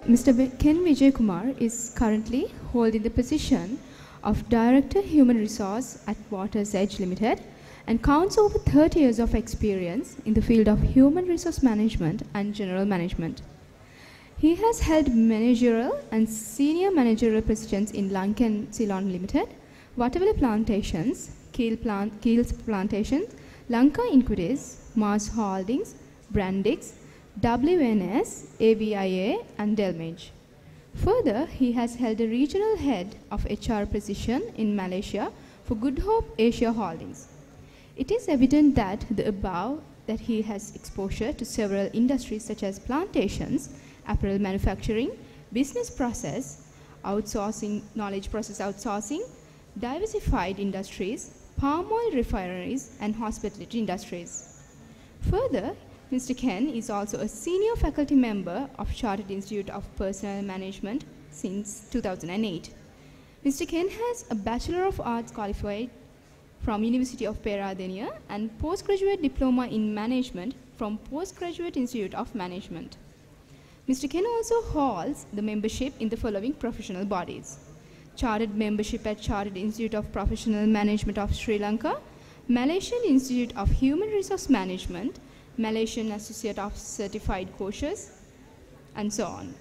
Mr. Ken Vijayakumar is currently holding the position of Director Human Resource at Water's Edge Limited and counts over 30 years of experience in the field of human resource management and general management. He has held managerial and senior managerial positions in Lankan Ceylon Limited, Waterville Plantations, Keels Plantations, Lanka Equities, Mars Holdings, Brandix, WNS, AVIA, and Delmage. Further, he has held a regional head of HR position in Malaysia for Good Hope Asia Holdings. It is evident that that he has exposure to several industries such as plantations, apparel manufacturing, business process, outsourcing, knowledge process outsourcing, diversified industries, palm oil refineries, and hospitality industries. Further, Mr. Ken is also a senior faculty member of Chartered Institute of Personnel Management since 2008. Mr. Ken has a Bachelor of Arts qualified from University of Peradeniya and postgraduate diploma in management from Postgraduate Institute of Management. Mr. Ken also holds the membership in the following professional bodies: Chartered membership at Chartered Institute of Professional Management of Sri Lanka, Malaysian Institute of Human Resource Management, Malaysian Associate of Certified Coaches, and so on.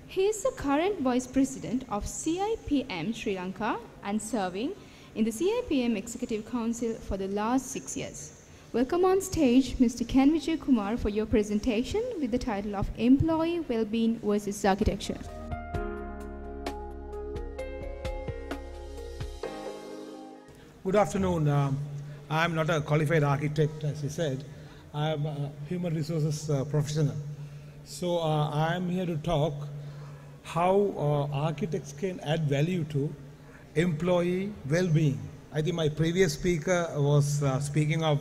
He is the current Vice President of CIPM Sri Lanka and serving in the CIPM Executive Council for the last 6 years. Welcome on stage Mr. Ken Vijayakumar for your presentation with the title of Employee Wellbeing versus Architecture. Good afternoon. I'm not a qualified architect, as he said. I'm a human resources professional. So I'm here to talk how architects can add value to employee well-being. I think my previous speaker was speaking of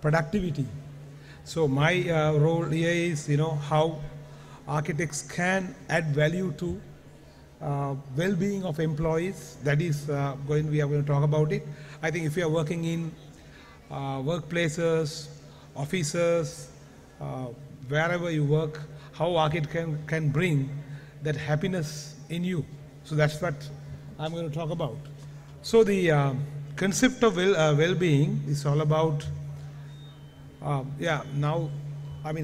productivity. So my role here is, how architects can add value to well-being of employees. That is we are going to talk about it. I think if you are working in workplaces, offices, wherever you work, how architect can bring that happiness in you. So that's what I'm going to talk about. So the concept of well-being is all about,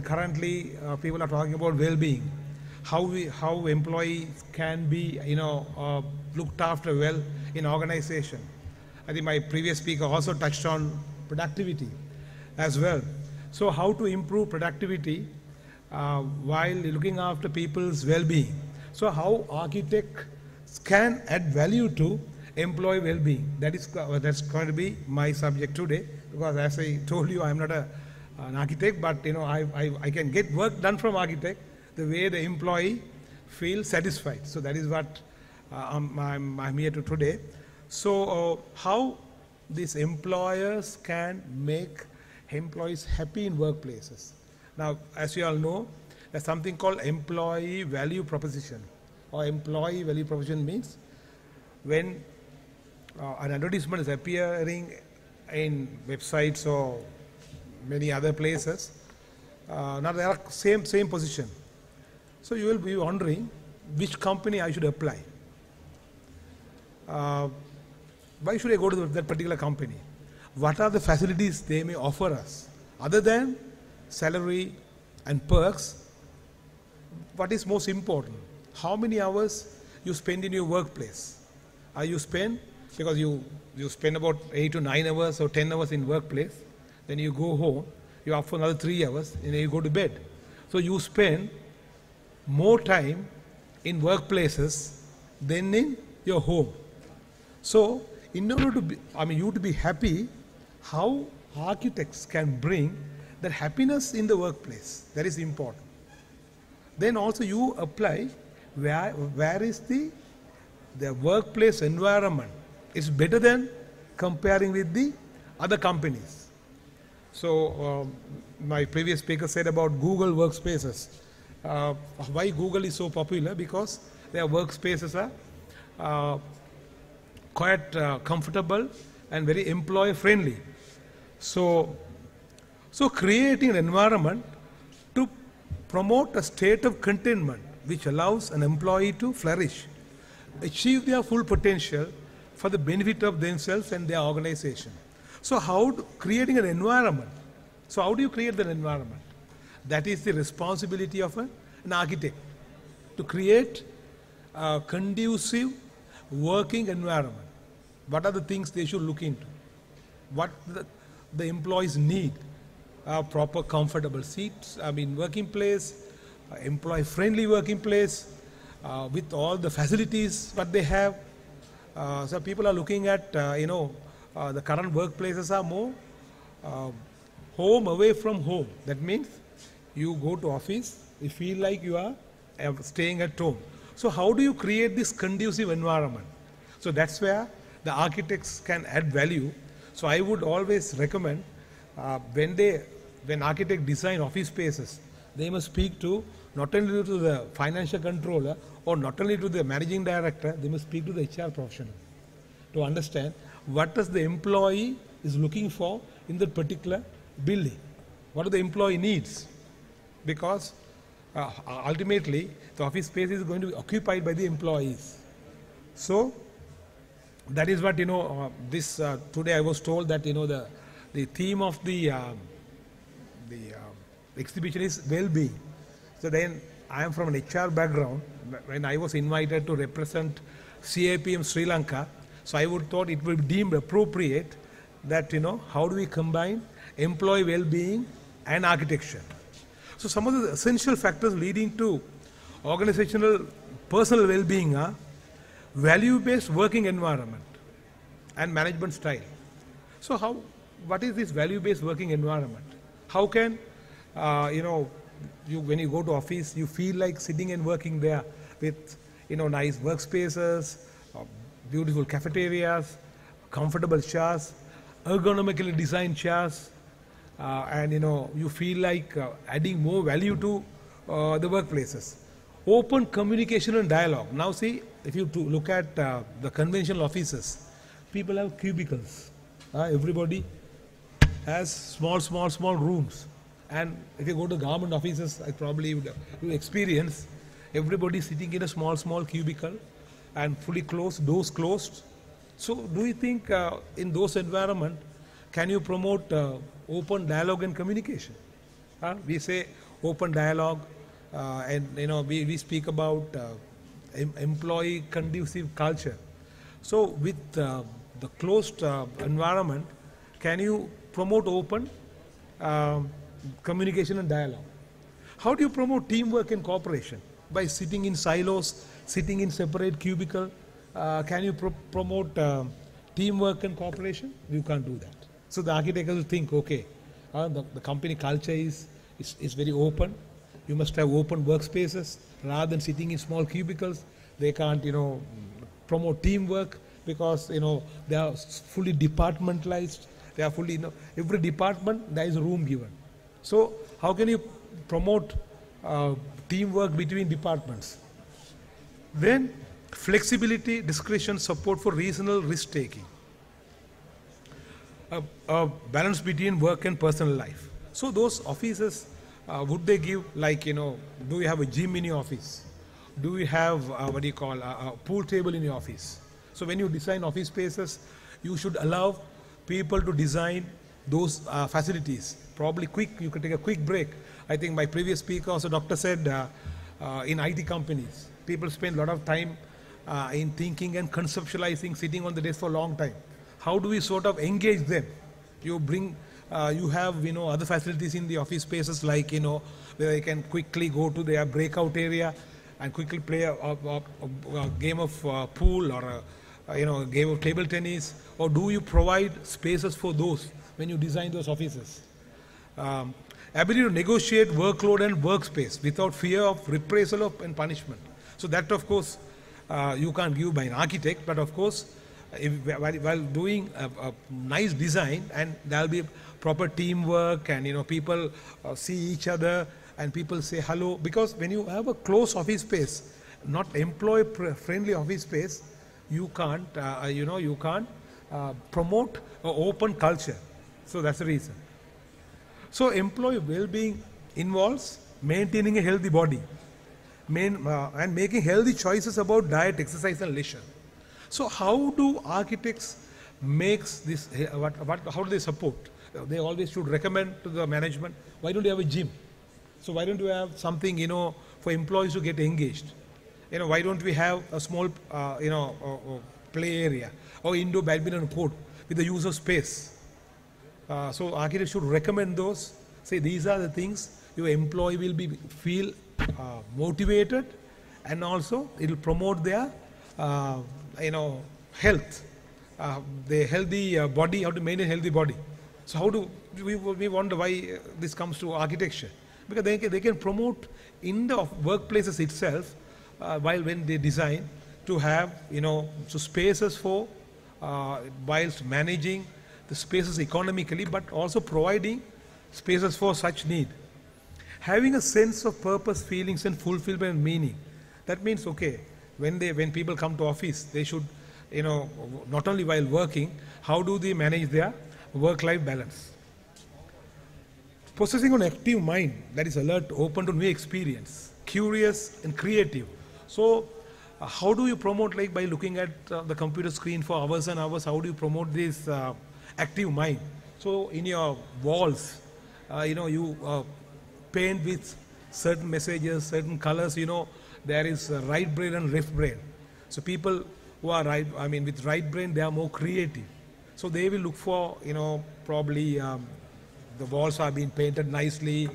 currently people are talking about well-being, how employees can be, looked after well in organization. I think my previous speaker also touched on productivity as well. So how to improve productivity while looking after people's well-being. So how architects can add value to employee well-being. That's going to be my subject today, because as I told you, I'm not an architect, but I can get work done from architect the way the employee feels satisfied. So that is what I'm here to today. So how these employers can make employees happy in workplaces. Now, as you all know, there's something called employee value proposition. Or employee value proposition means when an advertisement is appearing in websites or many other places, now they are same position. So you will be wondering which company I should apply. Why should I go to that particular company? What are the facilities they may offer us? Other than salary and perks, what is most important? How many hours you spend in your workplace? You spend, because you spend about 8 to 9 hours or 10 hours in workplace, then you go home, you are up for another 3 hours, and then you go to bed. So you spend more time in workplaces than in your home. So in order to be, you to be happy, how architects can bring that happiness in the workplace, that is important. Then also you apply where is the workplace environment is better than comparing with the other companies. So my previous speaker said about Google workspaces. Why Google is so popular? Because their workspaces are quite comfortable and very employee friendly. So creating an environment to promote a state of contentment which allows an employee to flourish, achieve their full potential for the benefit of themselves and their organization. So creating an environment. So how do you create that environment? That is the responsibility of an architect, to create a conducive working environment. What are the things they should look into? What the employees need? Proper comfortable seats, working place, employee-friendly working place, with all the facilities what they have. So people are looking at, the current workplaces are more home away from home. That means you go to office, you feel like you are staying at home. So how do you create this conducive environment? So that's where the architects can add value. So I would always recommend when architects design office spaces, they must speak to not only to the financial controller or not only to the managing director, they must speak to the HR professional to understand what does the employee is looking for in that particular building. What do the employee needs? Because ultimately the office space is going to be occupied by the employees. So that is what today I was told that the theme of the exhibition is well-being. So then I am from an HR background. When I was invited to represent CIPM Sri Lanka, so I would thought it would be deemed appropriate that how do we combine employee well-being and architecture. So some of the essential factors leading to organizational personal well-being are value-based working environment and management style. So what is this value-based working environment? How can when you go to office, you feel like sitting and working there with nice workspaces, beautiful cafeterias, comfortable chairs, ergonomically designed chairs, and you feel like adding more value to the workplaces. Open communication and dialogue. Now see, if you look at the conventional offices, people have cubicles. Everybody has small rooms. And if you go to government offices, I probably would experience everybody sitting in a small cubicle and fully closed, doors closed. So do you think in those environments, can you promote open dialogue and communication? We say open dialogue, and we speak about employee conducive culture. So with the closed environment, can you promote open communication and dialogue? How do you promote teamwork and cooperation? By sitting in silos, sitting in separate cubicle. Can you promote teamwork and cooperation? You can't do that. So the architect will think, okay, the company culture is very open. You must have open workspaces rather than sitting in small cubicles. They can't, promote teamwork because, they are fully departmentalized. They are fully, every department there is a room given. So how can you promote teamwork between departments? Then flexibility, discretion, support for reasonable risk taking. A balance between work and personal life. So those offices, would they give do you have a gym in your office? Do you have a pool table in your office? So when you design office spaces, you should allow people to design those facilities. Probably you can take a quick break. I think my previous speaker also, doctor said in IT companies, people spend a lot of time in thinking and conceptualizing, sitting on the desk for a long time. How do we sort of engage them? You have other facilities in the office spaces like where they can quickly go to their breakout area and quickly play a game of pool or a game of table tennis. Or do you provide spaces for those when you design those offices? Ability to negotiate workload and workspace without fear of reprisal and punishment. So that of course you can't give by an architect, but of course while doing a nice design, and there will be proper teamwork and people see each other and people say hello, because when you have a closed office space, not employee friendly office space, you can't promote an open culture. So that's the reason. So employee well-being involves maintaining a healthy body, and making healthy choices about diet, exercise, and leisure. So how do architects makes this, how do they support? They always should recommend to the management, why don't you have a gym? So why don't you have something, for employees to get engaged? Why don't we have a small, play area or indoor badminton court with the use of space? So architects should recommend those, say these are the things your employee will feel motivated, and also it will promote their, health, the healthy body, how to maintain healthy body. So how do we wonder why this comes to architecture? Because they can promote in the workplaces itself, when they design, to have, so spaces for, whilst managing the spaces economically, but also providing spaces for such need. Having a sense of purpose, feelings, and fulfillment and meaning. That means, okay, when people come to office, they should, not only while working, how do they manage their work-life balance? Possessing an active mind that is alert, open to new experience, curious and creative. So, how do you promote, like by looking at the computer screen for hours and hours, how do you promote this active mind? So, in your walls, you paint with certain messages, certain colors, there is right brain and left brain. So people who are with right brain, they are more creative. So they will look for, probably the walls are being painted nicely,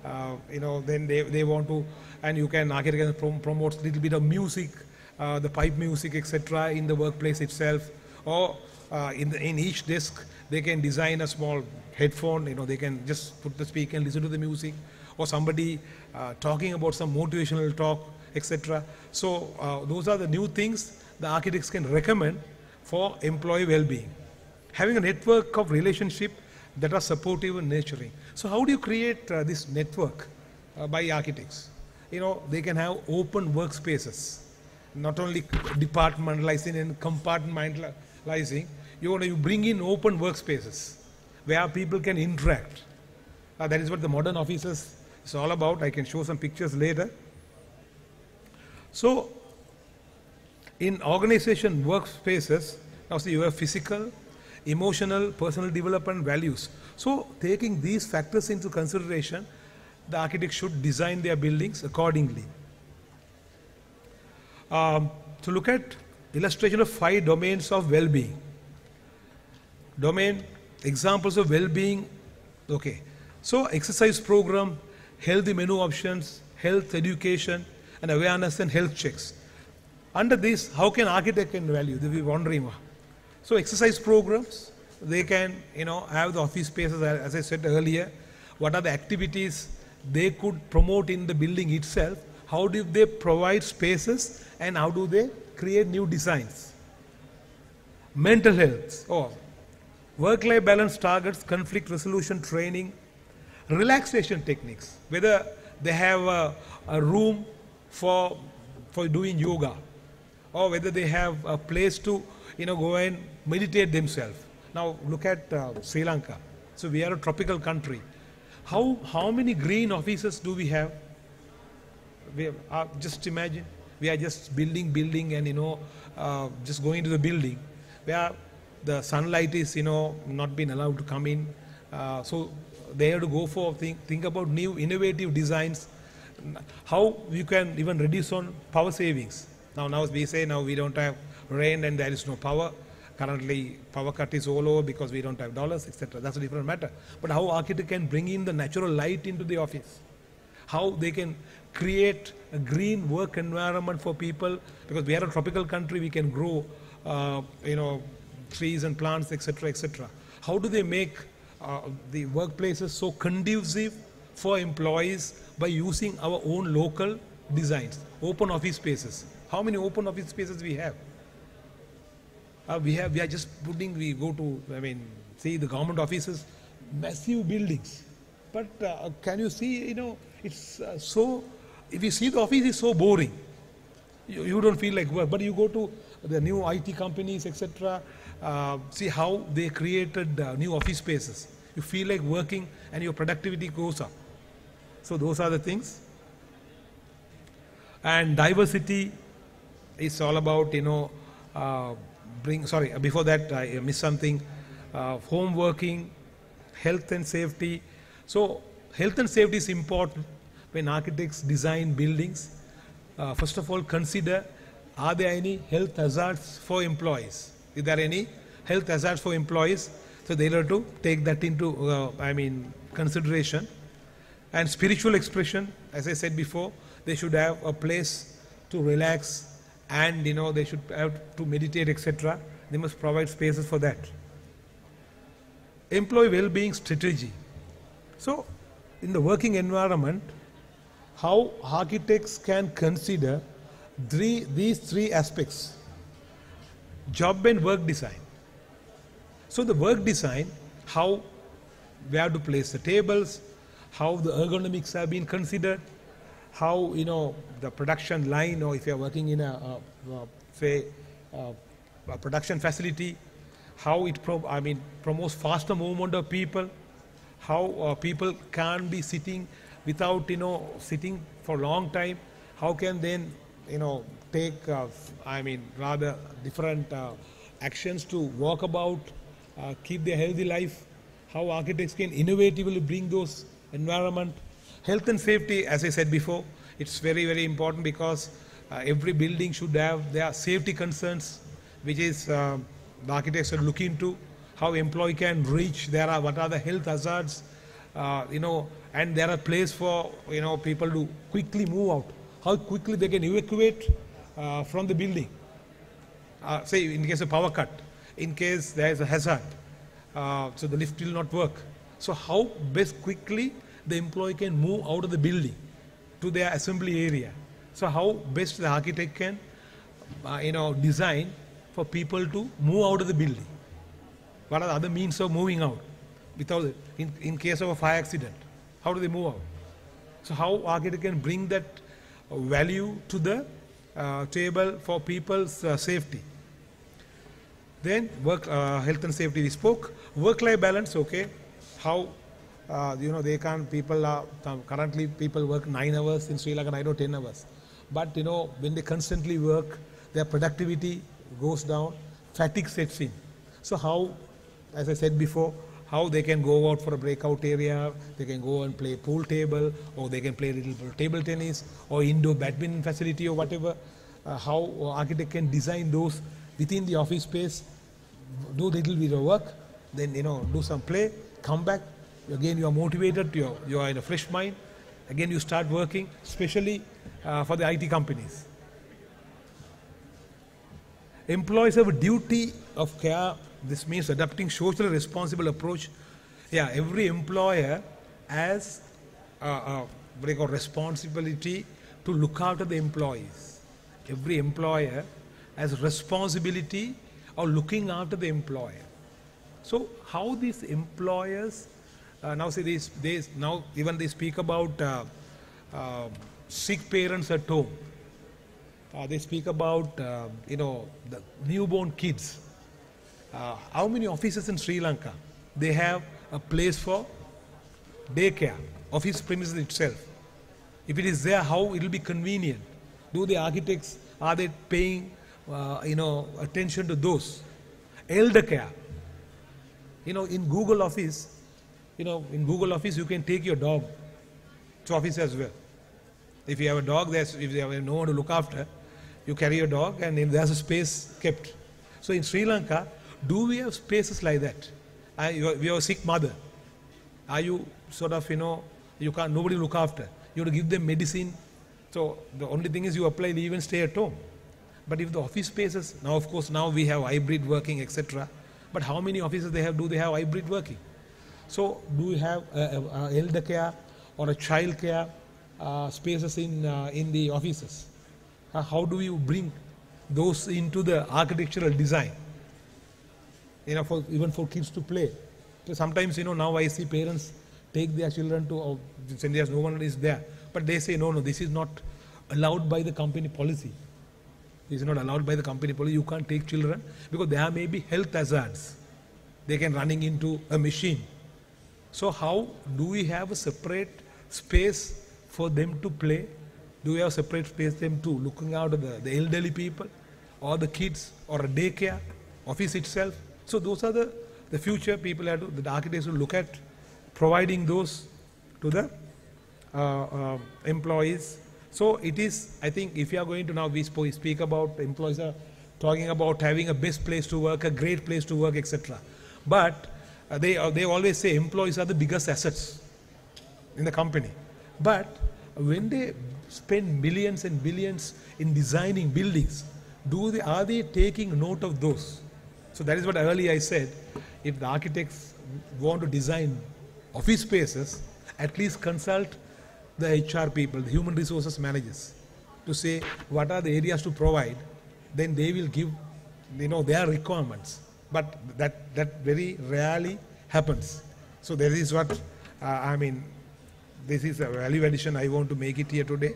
then they want to, and you can, architect can promote a little bit of music, the pipe music, etc. in the workplace itself, or in each desk, they can design a small headphone, they can just put the speaker and listen to the music, or somebody talking about some motivational talk, etc. So those are the new things the architects can recommend for employee well-being. Having a network of relationship that are supportive and nurturing. So how do you create this network by architects? They can have open workspaces, not only departmentalizing and compartmentalizing. You bring in open workspaces where people can interact. That is what the modern offices is all about. I can show some pictures later. So, in organization workspaces, now see you have physical, emotional, personal development, values. So, taking these factors into consideration, the architect should design their buildings accordingly. To look at illustration of 5 domains of well-being. Domain, examples of well-being, okay. So, exercise program, healthy menu options, health education, and awareness and health checks. Under this, how can architect can value? They'll be wondering. So, exercise programs, they can, have the office spaces, as I said earlier. What are the activities they could promote in the building itself? How do they provide spaces, and how do they create new designs? Mental health, work-life balance targets, conflict resolution training, relaxation techniques, whether they have a room for doing yoga, or whether they have a place to go and meditate themselves. Now look at Sri Lanka. So we are a tropical country. How many green offices do we have? Just imagine, we are just building and just going to the building where the sunlight is not being allowed to come in. So they have to go for think about new innovative designs, how you can even reduce on power savings. Now we say now we don't have rain and there is no power. Currently power cut is all over because we don't have dollars, etc. That's a different matter. But how architect can bring in the natural light into the office, how they can create a green work environment for people, because we are a tropical country, we can grow trees and plants, etc., etc. How do they make the workplaces so conducive for employees by using our own local designs? Open office spaces. How many open office spaces we have? We are just putting, we go to, see the government offices, massive buildings. But can you see, it's so, if you see the office, it's so boring. You don't feel like work. But you go to the new IT companies, etc., see how they created new office spaces. You feel like working and your productivity goes up. So those are the things. And diversity is all about, before that I missed something, home working, health and safety. So health and safety is important when architects design buildings. First of all, consider, are there any health hazards for employees? Is there any health hazards for employees? So they have to take that into, consideration. And spiritual expression, as I said before, they should have a place to relax, and they should have to meditate, etc. They must provide spaces for that. Employee well-being strategy. So in the working environment, how architects can consider these three aspects: job and work design. So the work design, how, where to place the tables, how the ergonomics have been considered, how the production line, or if you are working in a production facility, how it promotes faster movement of people, how people can't be sitting without sitting for a long time, how can then take rather different actions to walk about, keep their healthy life, how architects can innovatively bring those environment. Health and safety, as I said before, it's very, very important, because every building should have their safety concerns, which is the architects should look into how employee can reach. What are the health hazards, and there are places for people to quickly move out. How quickly they can evacuate from the building. Say in case of power cut, in case there is a hazard, so the lift will not work. So how best quickly the employee can move out of the building to their assembly area. So how best the architect can design for people to move out of the building. What are the other means of moving out without in case of a fire accident? How do they move out? So how architect can bring that value to the table for people's safety. Then work, health and safety we spoke. Work-life balance, okay. How they can't, currently people work 9 hours in Sri Lanka, I know 10 hours. But when they constantly work, their productivity goes down, fatigue sets in. So how, as I said before, how they can go out for a breakout area, they can go and play pool table, or they can play a little table tennis, or indoor badminton facility, or whatever. How architect can design those within the office space, do little bit of work, then do some play, come back, again you are motivated, you are in a fresh mind, again you start working, especially for the IT companies. Employees have a duty of care. This means adopting socially responsible approach. Yeah, every employer has a responsibility to look after the employees. Every employer has responsibility of looking after the employer. So how these employers now say this now even they speak about sick parents at home. They speak about the newborn kids. How many offices in Sri Lanka they have a place for daycare, office premises itself? If it is there, how it will be convenient? Do the architects, are they paying attention to those? Elder care. In Google Office, you can take your dog to office as well. If you have a dog, if you have no one to look after, you carry your dog, and there's a space kept. So in Sri Lanka, do we have spaces like that? We have a sick mother. Are you sort of, you can't, nobody look after. You have to give them medicine. So the only thing is you apply leave and stay at home. But if the office spaces, now of course now we have hybrid working, etc. But how many offices do they have hybrid working? So do we have elder care or a child care spaces in the offices? How do you bring those into the architectural design? Even for kids to play. So sometimes now I see parents take their children to, when there's no one is there, but they say no, this is not allowed by the company policy. This is not allowed by the company policy. You can't take children because there may be health hazards. They can running into a machine. So how do we have a separate space for them to play Do we have separate space them too, looking out at the elderly people, or the kids, or a daycare, office itself? So those are the future people have to, the architects will look at providing those to the employees. So it is, I think, if you are going to now, we speak about employees are talking about having a best place to work, a great place to work, etc. But they always say employees are the biggest assets in the company. But when they spend millions and billions in designing buildings, are they taking note of those? So that is what earlier I said. If the architects want to design office spaces, at least consult the HR people, the human resources managers, to say what are the areas to provide. Then they will give, their requirements. But that very rarely happens. So there is what this is a value addition I want to make it here today.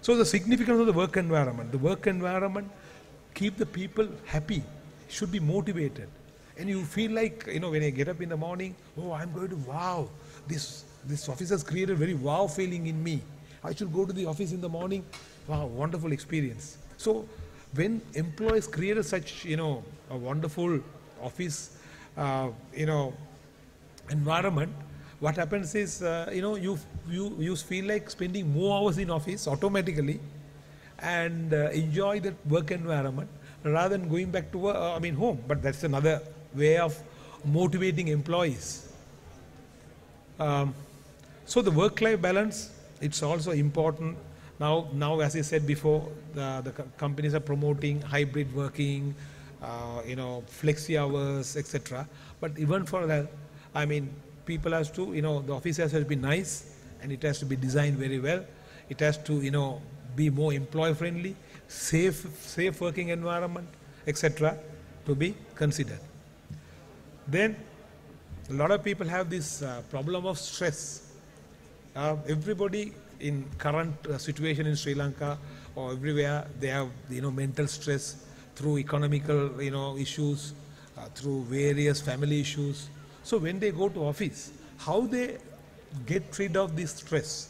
So the significance of the work environment. The work environment keep the people happy, should be motivated. And you feel like, when I get up in the morning, oh, I'm going to, wow, this office has created a very wow feeling in me. I should go to the office in the morning. Wow, wonderful experience. So when employees create such, a wonderful office, environment, what happens is, you feel like spending more hours in office automatically and enjoy that work environment rather than going back to work, home. But that's another way of motivating employees. So the work-life balance, it's also important. Now, as I said before, the companies are promoting hybrid working, flexi hours, etc. But even for that, people has to, the office has to be nice, and it has to be designed very well. It has to, be more employee-friendly, safe working environment, etc. to be considered. Then, a lot of people have this problem of stress. Everybody in current situation in Sri Lanka or everywhere, they have mental stress through economical issues, through various family issues. So when they go to office, how they get rid of this stress?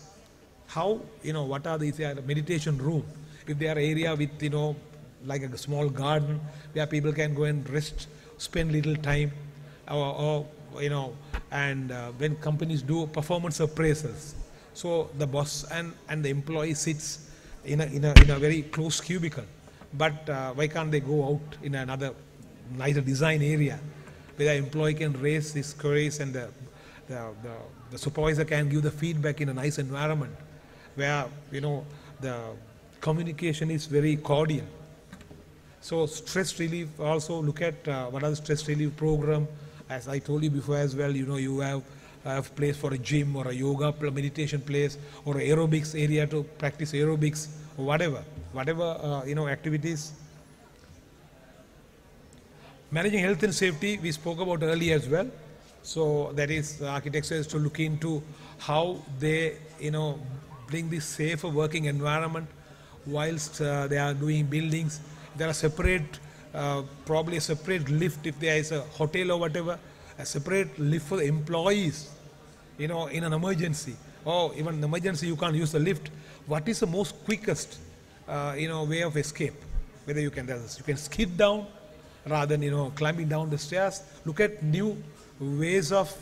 How, what are these meditation room? If there are area with, like a small garden where people can go and rest, spend little time, or and when companies do performance appraisals, so the boss and the employee sits in a very close cubicle. But why can't they go out in another nicer design area where the employee can raise his queries and the supervisor can give the feedback in a nice environment where the communication is very cordial. So stress relief, also look at what are the stress relief program. As I told you before as well, you have a place for a gym or a yoga meditation place or aerobics area to practice aerobics or whatever activities. Managing health and safety, we spoke about earlier as well. So that is, architects has to look into how they bring this safer working environment whilst they are doing buildings. There are separate, probably a separate lift if there is a hotel or whatever, a separate lift for the employees, in an emergency. Or even an emergency you can't use the lift. What is the most quickest, way of escape? Whether you can skid down rather than, climbing down the stairs. Look at new ways of,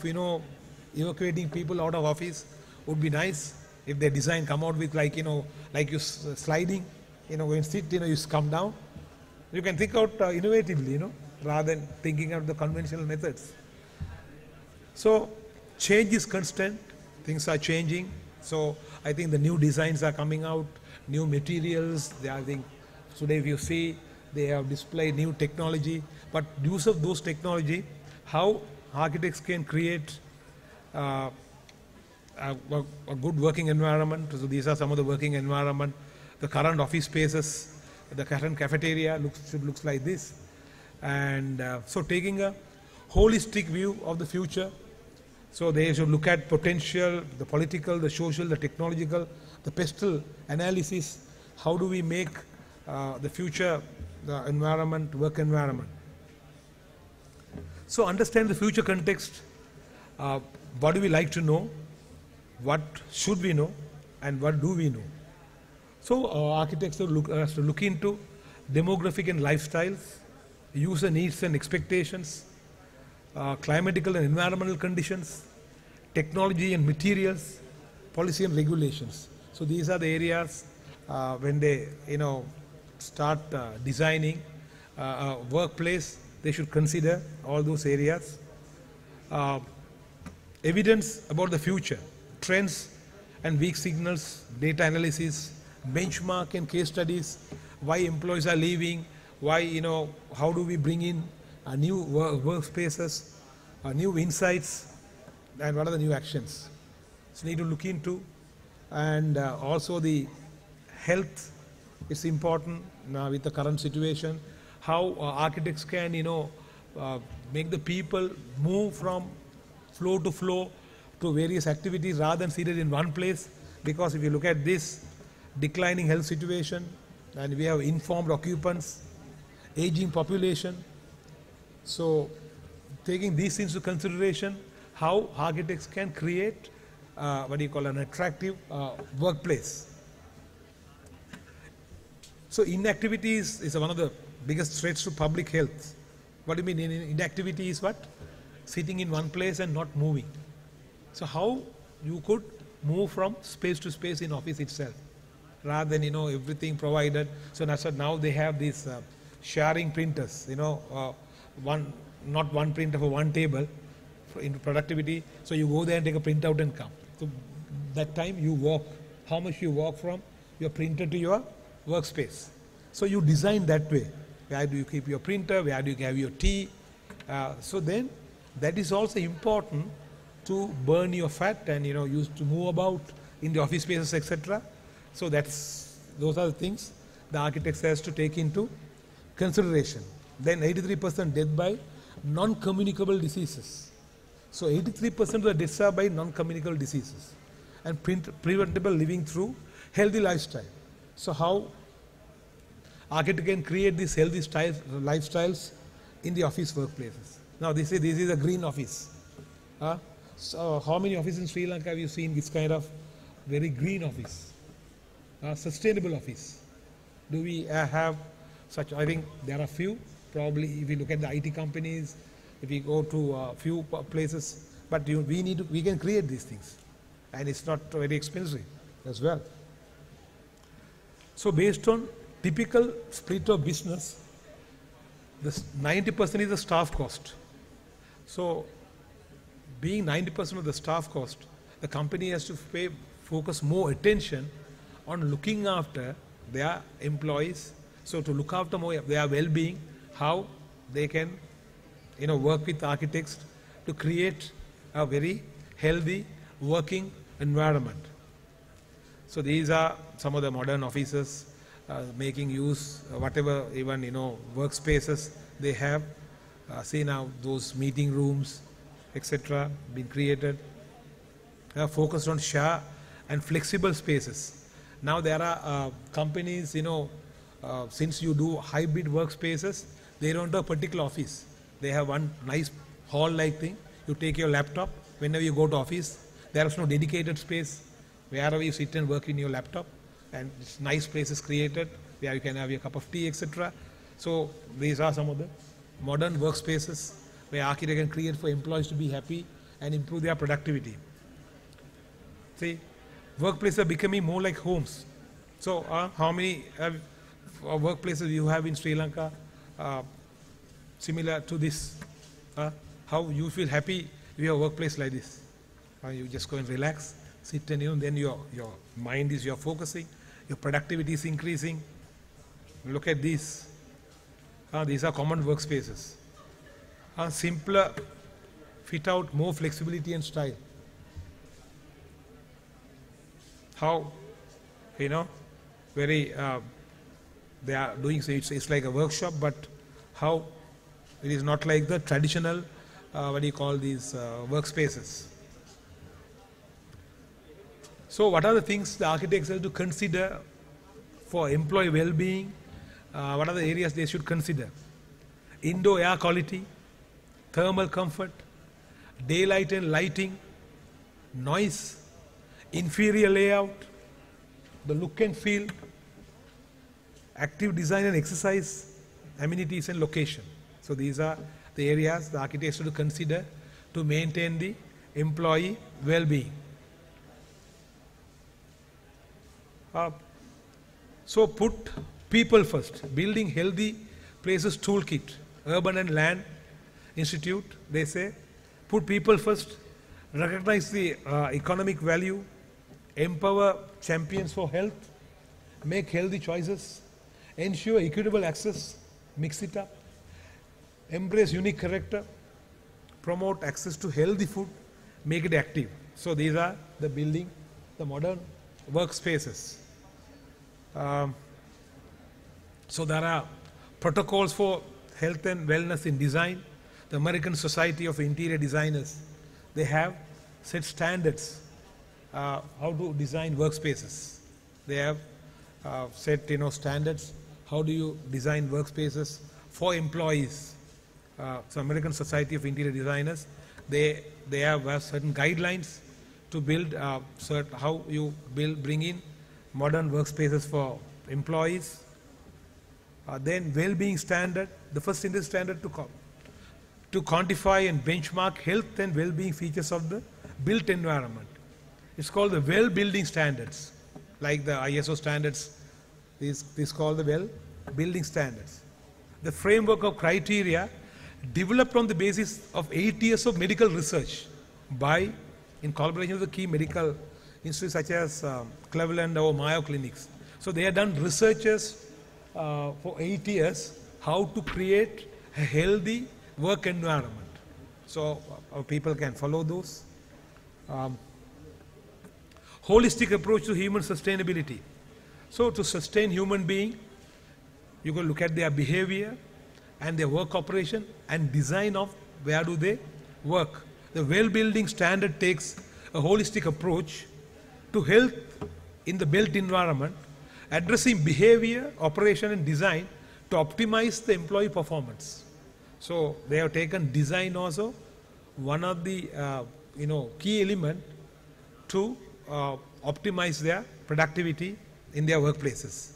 evacuating people out of office. Would be nice if their design come out with like you sliding, when sit, you come down. You can think out innovatively, rather than thinking of the conventional methods. So change is constant, things are changing. So I think the new designs are coming out, new materials. I think today if you see, they have displayed new technology, but use of those technology, how architects can create a good working environment. So these are some of the working environment. The current office spaces, the current cafeteria looks like this. And so taking a holistic view of the future. So they should look at potential, the political, the social, the technological, the pestle analysis. How do we make the future, the environment, work environment? So understand the future context. What do we like to know? What should we know? And what do we know? So architects has to look into demographic and lifestyles, user needs and expectations, climatical and environmental conditions, technology and materials, policy and regulations. So these are the areas when they start designing a workplace, they should consider all those areas. Evidence about the future, trends and weak signals, data analysis, benchmark and case studies, why employees are leaving, why, how do we bring in new workspaces, new insights, and what are the new actions. So need to look into, and also the health is important with the current situation, how architects can, make the people move from floor to floor to various activities rather than seated in one place, because if you look at this declining health situation, and we have informed occupants, aging population. So taking these into consideration, how architects can create an attractive workplace. So inactivity is one of the biggest threats to public health. What do you mean? Inactivity is what? Sitting in one place and not moving. So how you could move from space to space in office itself, rather than everything provided. So that's what now they have these sharing printers. Not one printer for one table into productivity. So you go there and take a printout and come. So that time you walk. How much you walk from your printer to your workspace. So you design that way. Where do you keep your printer? Where do you have your tea? So then that is also important to burn your fat and use to move about in the office spaces, etc. So those are the things the architects has to take into consideration. Then 83% death by non-communicable diseases. So 83% of the deaths are by non-communicable diseases, and preventable living through healthy lifestyle. So how architect can create these healthy lifestyles in the office workplaces. Now this is a green office. So how many offices in Sri Lanka have you seen this kind of very green office? Sustainable office. Do we have such? I think there are few. Probably if you look at the IT companies, if we go to a few places, but we can create these things, and it's not very expensive as well. So based on typical split of business, the 90% is the staff cost. So being 90% of the staff cost, the company has to focus more attention on looking after their employees. So to look after more their well-being, how they can work with architects to create a very healthy working environment. So these are some of the modern offices making use whatever even workspaces they have. See now those meeting rooms, etc. been created. Focused on share and flexible spaces. Now there are companies, since you do hybrid workspaces, they don't have a particular office. They have one nice hall-like thing. You take your laptop whenever you go to office. There is no dedicated space. Wherever you sit and work in your laptop, and it's nice places created where you can have your cup of tea, etc. So these are some of the modern workspaces where architect can create for employees to be happy and improve their productivity. See, workplaces are becoming more like homes. So how many workplaces you have in Sri Lanka similar to this? How you feel happy if you have a workplace like this? You just go and relax, sit, and then your mind is focusing, your productivity is increasing. Look at these. These are common workspaces. Simpler, fit out, more flexibility and style. How, very, they are doing, so it's like a workshop, but how it is not like the traditional, these workspaces. So what are the things the architects have to consider for employee well-being? What are the areas they should consider? Indoor air quality, thermal comfort, daylight and lighting, noise, inferior layout, the look and feel, active design and exercise, amenities and location. So these are the areas the architects should consider to maintain the employee well-being. So put people first. Building healthy places toolkit. Urban and Land Institute, they say, put people first, recognize the economic value, empower champions for health, make healthy choices, ensure equitable access, mix it up, embrace unique character, promote access to healthy food, make it active. So these are the building, the modern workspaces. So there are protocols for health and wellness in design. The American Society of Interior Designers, they have set standards how to design workspaces. They have set standards. How do you design workspaces for employees? So American Society of Interior Designers, they have certain guidelines to build how you bring in modern workspaces for employees. Then well-being standard, the first industry standard to quantify and benchmark health and well-being features of the built environment. It's called the well-building standards, like the ISO standards. These called the well-building standards. The framework of criteria developed on the basis of 8 years of medical research in collaboration with the key medical institutes such as Cleveland or Mayo clinics. So they have done researches for 8 years how to create a healthy work environment. So our people can follow those. Holistic approach to human sustainability. So to sustain human being, you can look at their behavior and their work operation and design of where do they work. The well-building standard takes a holistic approach to health in the built environment, addressing behavior, operation and design to optimize the employee performance. So they have taken design also one of the key element to optimize their productivity in their workplaces.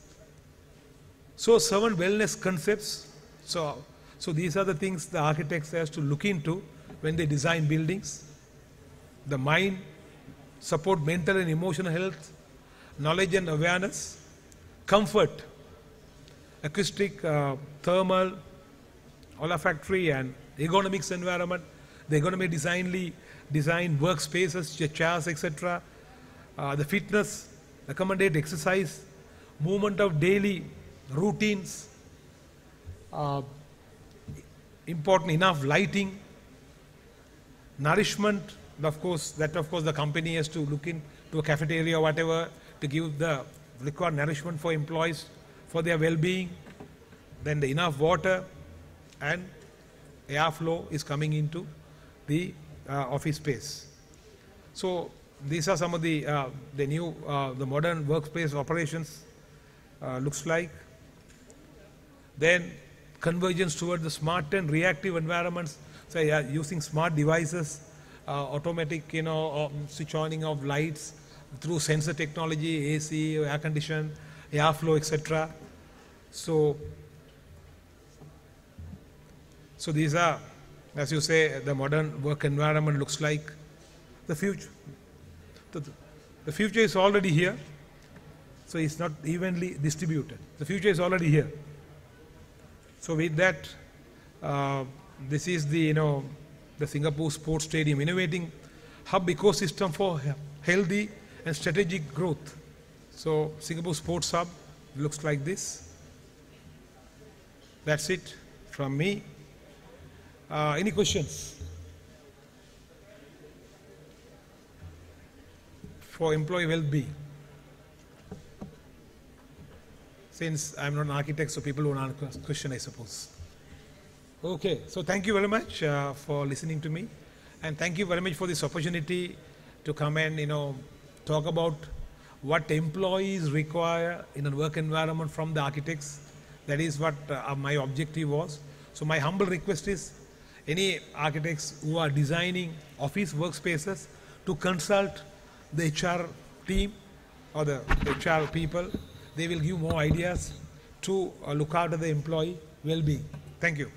So 7 wellness concepts. So these are the things the architects has to look into when they design buildings. The mind, support mental and emotional health, knowledge and awareness, comfort, acoustic, thermal, olfactory and ergonomics environment. They're going to be design workspaces, chairs, etc. The fitness, accommodate exercise, movement of daily routines, important enough lighting, nourishment. Of course, the company has to look into a cafeteria or whatever to give the required nourishment for employees for their well-being. Then the enough water and airflow is coming into the office space. So these are some of the new the modern workspace operations looks like. Then convergence toward the smart and reactive environments. So using smart devices, automatic switch on of lights through sensor technology, AC, air condition, airflow, etc. So these are, as you say, the modern work environment looks like. The future. The future is already here. So it's not evenly distributed. The future is already here. So with that, this is the Singapore Sports Stadium, innovating hub ecosystem for healthy and strategic growth. So Singapore Sports Hub looks like this. That's it from me. Any questions for employee well-being? Since I'm not an architect, so people won't ask a question, I suppose. Okay, so thank you very much for listening to me, and thank you very much for this opportunity to come and talk about what employees require in a work environment from the architects. That is what my objective was. So my humble request is any architects who are designing office workspaces to consult the HR team or the HR people. They will give more ideas to look after the employee well-being. Thank you.